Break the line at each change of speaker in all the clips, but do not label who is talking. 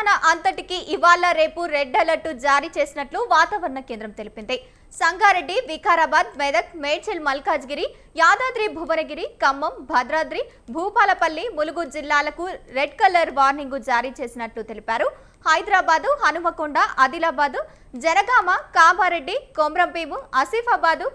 తెలంగాణ అంతటికి ఇవాళ రేపు రెడ్ అలర్ట్ జారీ చేసినట్లు వాతావరణ కేంద్రం తెలిపింది. సంగారెడ్డి, వికారాబాద్, మెదక్, మేడ్చల్, మల్కాజ్గిరి, యాదాద్రి, భువనగిరి, ఖమ్మం, భద్రాద్రి, భూపాలపల్లి, ములుగు జిల్లాలకు రెడ్ కలర్ వార్నింగ్ జారీ చేసినట్లు తెలిపారు. హైదరాబాద్, హనుమకొండ, ఆదిలాబాద్, జనగామ, కామారెడ్డి, కొమ్రంభీము, ఆసిఫాబాద్,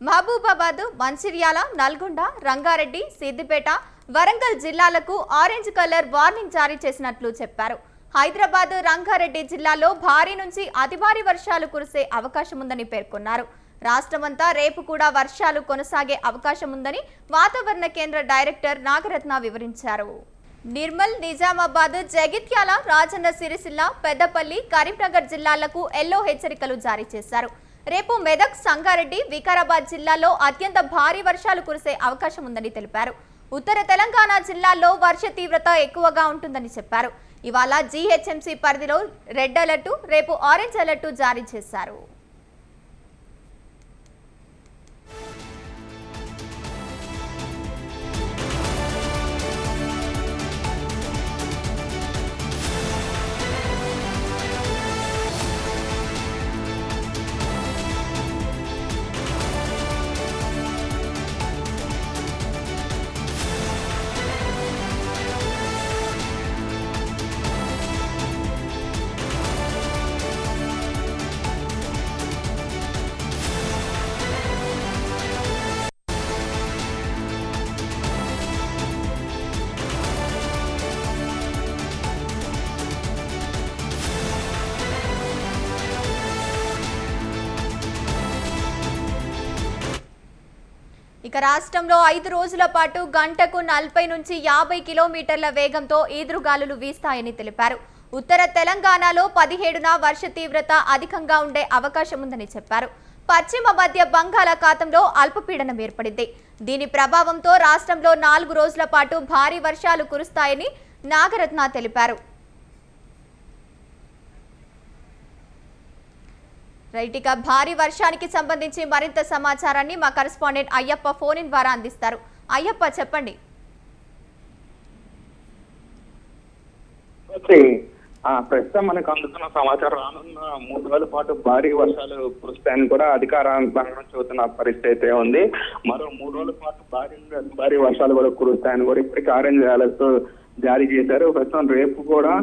మహబూబాబాద్, మంచిర్యాల, నల్గొండ, రంగారెడ్డి, సిద్దిపేట, వరంగల్ జిల్లాలకు ఆరెంజ్ కలర్ వార్నింగ్ జారీ చేసినట్లు చెప్పారు. హైదరాబాద్, రంగారెడ్డి జిల్లాలో భారీ నుంచి అతి భారీ వర్షాలు కురిసే అవకాశం ఉందని పేర్కొన్నారు. రాష్ట్రమంతా రేపు కూడా వర్షాలు కొనసాగే అవకాశం ఉందని వాతావరణ కేంద్ర డైరెక్టర్ నాగరత్న వివరించారు. నిర్మల్, నిజామాబాద్, జగిత్యాల, రాజన్న సిరిసిల్ల, పెద్దపల్లి, కరీంనగర్ జిల్లాలకు ఎల్లో హెచ్చరికలు జారీ చేశారు. రేపు మెదక్, సంగారెడ్డి, వికారాబాద్ జిల్లాలో అత్యంత భారీ వర్షాలు కురిసే అవకాశం ఉందని తెలిపారు. ఉత్తర తెలంగాణ జిల్లాల్లో వర్ష తీవ్రత ఎక్కువగా ఉంటుందని చెప్పారు. ఇవాళ జీహెచ్ఎంసీ పరిధిలో రెడ్ అలర్టు, రేపు ఆరెంజ్ అలర్టు జారీ చేశారు. ఇక రాష్ట్రంలో 5 రోజుల పాటు గంటకు 40 నుంచి 50 కిలోమీటర్ల వేగంతో ఈదురుగాలులు వీస్తాయని తెలిపారు. ఉత్తర తెలంగాణలో 17న వర్ష తీవ్రత అధికంగా ఉండే అవకాశం ఉందని చెప్పారు. పశ్చిమ మధ్య బంగాళాఖాతంలో అల్పపీడనం ఏర్పడింది. దీని ప్రభావంతో రాష్ట్రంలో 4 రోజుల పాటు భారీ వర్షాలు కురుస్తాయని నాగరత్న తెలిపారు. రైట్, భారీ వర్షానికి సంబంధించి మరింత సమాచారాన్ని మా కరెస్పాండెంట్ అయ్యప్ప ఫోన్ ఇన్ ద్వారా అందిస్తారు. అయ్యప్ప, చెప్పండి.
ప్రస్తుతం మనకు అందుతున్న సమాచారం రానున్న 3 రోజుల పాటు భారీ వర్షాలు కురుస్తాయని కూడా అధికారులు చెబుతున్న పరిస్థితి అయితే ఉంది. మరో 3 రోజుల పాటు భారీ వర్షాలు కూడా కురుస్తాయని కూడా ఇప్పటికీ ఆరెంజ్ అలర్ట్ జారీ చేశారు. ప్రస్తుతం రేపు కూడా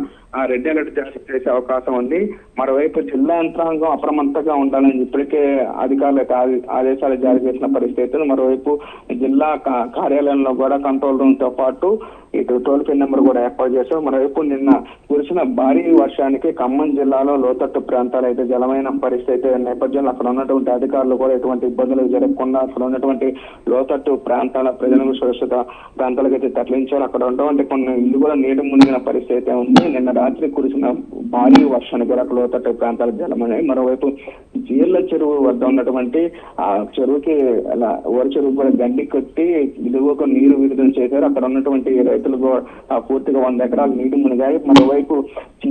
రెడ్ అలర్ట్ జారీ చేసే అవకాశం ఉంది. మరోవైపు జిల్లా యంత్రాంగం అప్రమత్తంగా ఉండాలని ఇప్పటికే అధికారులకు ఆదేశాలు జారీ చేసిన పరిస్థితి. మరోవైపు జిల్లా కార్యాలయంలో కూడా కంట్రోల్ రూమ్ తో పాటు ఇటు టోల్ ఫ్రీ నెంబర్ కూడా ఏర్పాటు చేశారు. మరోవైపు నిన్న కురిసిన భారీ వర్షానికి ఖమ్మం జిల్లాలో లోతట్టు ప్రాంతాలు అయితే జలమైన పరిస్థితి నేపథ్యంలో అక్కడ ఉన్నటువంటి అధికారులు కూడా ఎటువంటి ఇబ్బందులు జరగకుండా అక్కడ ఉన్నటువంటి లోతట్టు ప్రాంతాల ప్రజలకు సురక్షిత ప్రాంతాలకు అయితే తరలించారు. అక్కడ ఉన్నటువంటి కొన్ని ఇల్లు కూడా నీటి మునిగిన పరిస్థితి ఉంది. నిన్న రాత్రి కురిసిన భారీ వర్షానికి కూడా లోతట్టు ప్రాంతాలు జలమయ్యాయి. మరోవైపు జీర్ల చెరువు వద్ద ఉన్నటువంటి ఆ చెరువుకి వరి చెరువు కూడా గడ్డి కట్టి దిగువకు నీరు విడుదల చేశారు. అక్కడ ఉన్నటువంటి రైతులు పూర్తిగా 100 ఎకరాలు నీటి మునిగాయి. మరోవైపు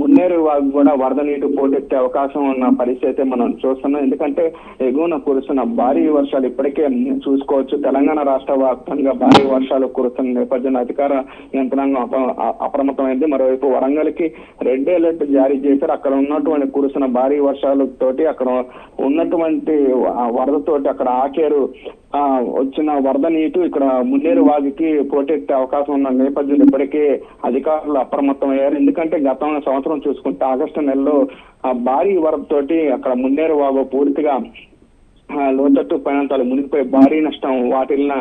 మున్నేరు వాగు కూడా వరద నీటి పోటెత్తే అవకాశం ఉన్న పరిస్థితి మనం చూస్తున్నాం. ఎందుకంటే ఎగువన కురుస్తున్న భారీ వర్షాలు ఇప్పటికే చూసుకోవచ్చు. తెలంగాణ రాష్ట్ర వ్యాప్తంగా భారీ వర్షాలు కురుస్తున్న నేపథ్యంలో అధికార యంత్రాంగం అప్రమత్తమైంది. మరోవైపు వరంగల్ కి రెడ్ అలర్ట్ జారీ చేశారు. అక్కడ ఉన్నటువంటి కురుస్తున్న భారీ వర్షాలతోటి అక్కడ ఉన్నటువంటి వరదతోటి అక్కడ ఆకేరు వచ్చిన వరద నీటు ఇక్కడ మున్నేరు వాగుకి పోటెత్తే అవకాశం ఉన్న నేపథ్యంలో ఇప్పటికే అధికారులు అప్రమత్తమయ్యారు. ఎందుకంటే గత సంవత్సరం చూసుకుంటే ఆగస్టు నెలలో భారీ వరదతోటి అక్కడ మున్నేరు వాగు పూర్తిగా లోతట్టు ప్రాంతాలు మునిగిపోయి భారీ నష్టం వాటిల్లిన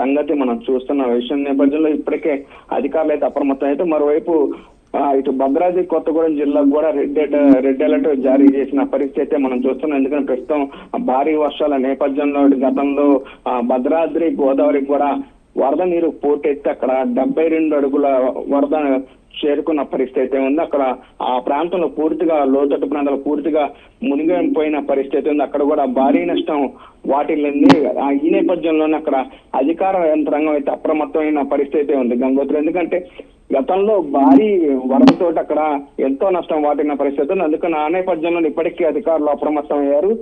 సంగతి మనం చూస్తున్న విషయం నేపథ్యంలో ఇప్పటికే అధికారులు అయితే అప్రమత్తం అయితే మరోవైపు ఇటు భద్రాద్రి కొత్తగూడెం జిల్లాకు కూడా రెడ్ అలర్ట్ జారీ చేసిన పరిస్థితి మనం చూస్తున్నాం. ఎందుకంటే ప్రస్తుతం భారీ వర్షాల నేపథ్యంలో గతంలో భద్రాద్రి గోదావరికి కూడా వరద నీరు పోటెత్తి అక్కడ 72 అడుగుల వరద చేరుకున్న పరిస్థితి ఉంది. అక్కడ ఆ ప్రాంతంలో పూర్తిగా లోతట్టు ప్రాంతాలు పూర్తిగా మునిగిపోయిన పరిస్థితి ఉంది. అక్కడ కూడా భారీ నష్టం వాటిల్లింది. ఈ నేపథ్యంలోనే అక్కడ అధికార యంత్రాంగం అయితే అప్రమత్తమైన పరిస్థితి ఉంది గంగోత్రి. ఎందుకంటే గతంలో భారీ వరదతోటి అక్కడ ఎంతో నష్టం వాటిన పరిస్థితి ఉంది. అందుకని ఆ నేపథ్యంలో ఇప్పటికీ అధికారులు అప్రమత్తం అయ్యారు.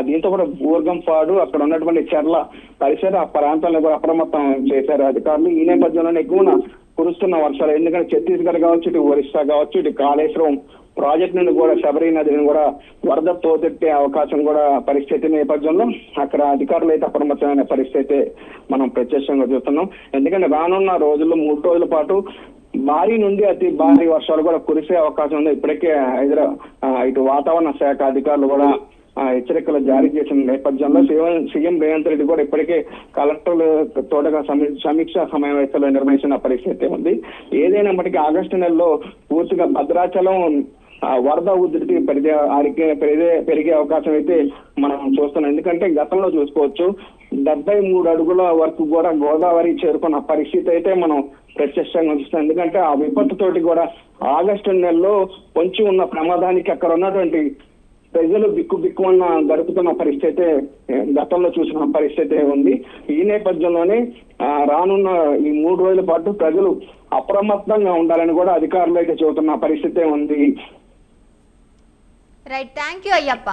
దీంతో కూడా బూర్గంపాడు అక్కడ ఉన్నటువంటి చెర్ల పరిసర ప్రాంతాలను కూడా అప్రమత్తం చేశారు అధికారులు. ఈ నేపథ్యంలోనే ఎక్కువ కురుస్తున్న వర్షాలు ఎందుకంటే ఛత్తీస్గఢ్ కావచ్చు, ఇటు ఒరిస్సా కావచ్చు, ఇటు కాళేశ్వరం ప్రాజెక్ట్ నుండి కూడా శబరి నదిని కూడా వరద తోదెట్టే అవకాశం కూడా పరిస్థితి నేపథ్యంలో అక్కడ అధికారులు అయితే అప్రమత్తమైన పరిస్థితి మనం ప్రత్యక్షంగా చూస్తున్నాం. ఎందుకంటే రానున్న రోజుల్లో 3 రోజుల పాటు భారీ నుండి అతి భారీ వర్షాలు కూడా కురిసే అవకాశం ఉంది. ఇప్పటికే ఇటు వాతావరణ శాఖ అధికారులు కూడా హెచ్చరికలు జారీ చేసిన నేపథ్యంలో సీఎం రేవంత్ రెడ్డి కూడా ఇప్పటికే కలెక్టర్లు తోటగా సమీక్షా సమావేశాలు నిర్వహించిన పరిస్థితి ఉంది. ఏదైనప్పటికీ ఆగస్టు నెలలో పూర్తిగా భద్రాచలం వరద ఉధృతి పెరిగే అవకాశం అయితే మనం చూస్తున్నాం. ఎందుకంటే గతంలో చూసుకోవచ్చు 73 అడుగుల వరకు కూడా గోదావరి చేరుకున్న పరిస్థితి అయితే మనం ప్రత్యక్షంగా చూస్తాం. ఎందుకంటే ఆ విపత్తుతోటి కూడా ఆగస్టు నెలలో పొంచి ఉన్న ప్రమాదానికి అక్కడ ఉన్నటువంటి ప్రజలు బిక్కుమన్న గడుపుతున్న పరిస్థితి గతంలో చూసిన పరిస్థితి ఉంది. ఈ నేపథ్యంలోనే రానున్న ఈ 3 రోజుల పాటు ప్రజలు అప్రమత్తంగా ఉండాలని కూడా అధికారులు అయితే చెబుతున్న పరిస్థితి ఉంది.
Right, thank you Ayyappa.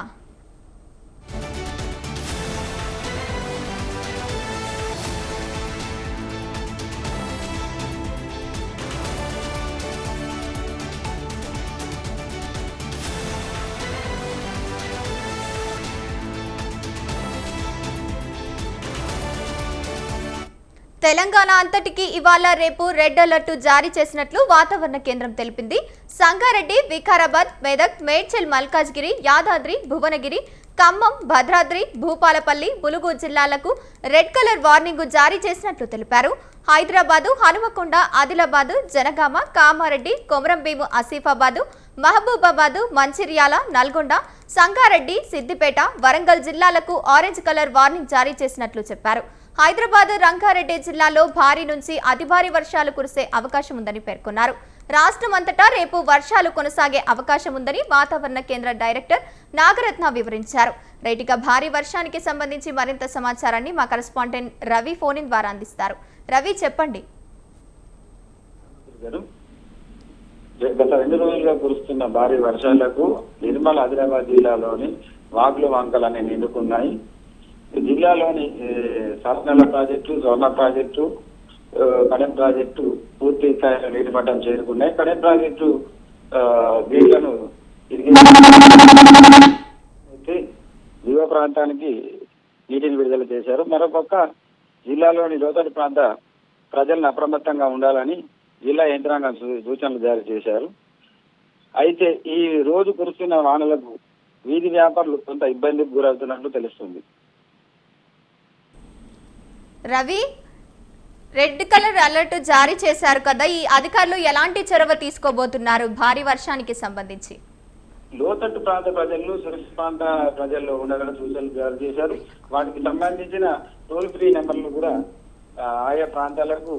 Telangana అంతటికి ఇవాళ రేపు రెడ్ అలర్ట్ జారీ చేసినట్లు వాతావరణ కేంద్రం తెలిపింది. సంగారెడ్డి, వికారాబాద్, మెదక్, మేడ్చల్, మల్కాజ్గిరి, యాదాద్రి, భువనగిరి, ఖమ్మం, భద్రాద్రి, భూపాలపల్లి, ములుగు జిల్లాలకు రెడ్ కలర్ వార్నింగ్ జారీ చేసినట్లు తెలిపారు. హైదరాబాదు, హనుమకొండ, ఆదిలాబాదు, జనగామ, కామారెడ్డి, కొమరంభీము, ఆసిఫాబాదు, మహబూబాబాదు, మంచిర్యాల, నల్గొండ, సంగారెడ్డి, సిద్దిపేట, వరంగల్ జిల్లాలకు ఆరెంజ్ కలర్ వార్నింగ్ జారీ చేసినట్లు చెప్పారు. హైదరాబాద్, రంగారెడ్డి జిల్లాలో భారీ నుంచి అతి భారీ వర్షాలు కురిసే అవకాశం ఉందని పేర్కొన్నారు. రాష్ట్రం అంతటా రేపు వర్షాలు కొనసాగే అవకాశం ఉందని వాతావరణ కేంద్ర డైరెక్టర్ నాగరత్న వివరించారు. రైట్గా భారీ వర్షానికి సంబంధించి మరింత సమాచారాన్ని మా కరెస్పాండెంట్ రవి ఫోన్ ద్వారా అందిస్తారు. రవి, చెప్పండి.
గత 2 రోజులుగా కురుస్తున్న భారీ వర్షాలకు నిర్మల్, ఆదిలాబాద్ జిల్లాలోని వాగులు వంకలన్నీ నిండుకున్నాయి. జిల్లాలోని శాసనాల ప్రాజెక్టు, జోర్న ప్రాజెక్టు, కడెం ప్రాజెక్టు పూర్తి స్థాయిలో నీటి మట్టం చేరుకున్నాయి. కడెం ప్రాజెక్టు నీళ్లను అయితే దిగువ ప్రాంతానికి నీటిని విడుదల చేశారు. మరోపక్క జిల్లాలోని లోతట్టు ప్రాంత ప్రజలను అప్రమత్తంగా ఉండాలని జిల్లా యంత్రాంగం సూచనలు జారీ చేశారు. అయితే ఈ రోజు కురుస్తున్న వానలకు వీధి వ్యాపారులు కొంత ఇబ్బందికి గురవుతున్నట్లు తెలుస్తుంది.
రవి, రెడ్ కలర్ అలర్ట్ జారీ చేశారు కదా, ఈ అధికారులు ఎలాంటి చొరవ తీసుకోబోతున్నారు భారీ వర్షానికి సంబంధించి?
లోతట్టు ప్రాంత ప్రజలను సురక్షిత ప్రాంత ప్రజల్లో ఉండాలని సూచనలు జారీ చేశారు. వాటికి సంబంధించిన టోల్ ఫ్రీ నెంబర్లు కూడా ఆయా ప్రాంతాలకు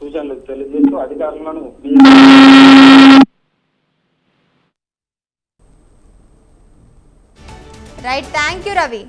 సూచనలు తెలియజేస్తూ అధికారులను
రైట్, థ్యాంక్ యూ రవి.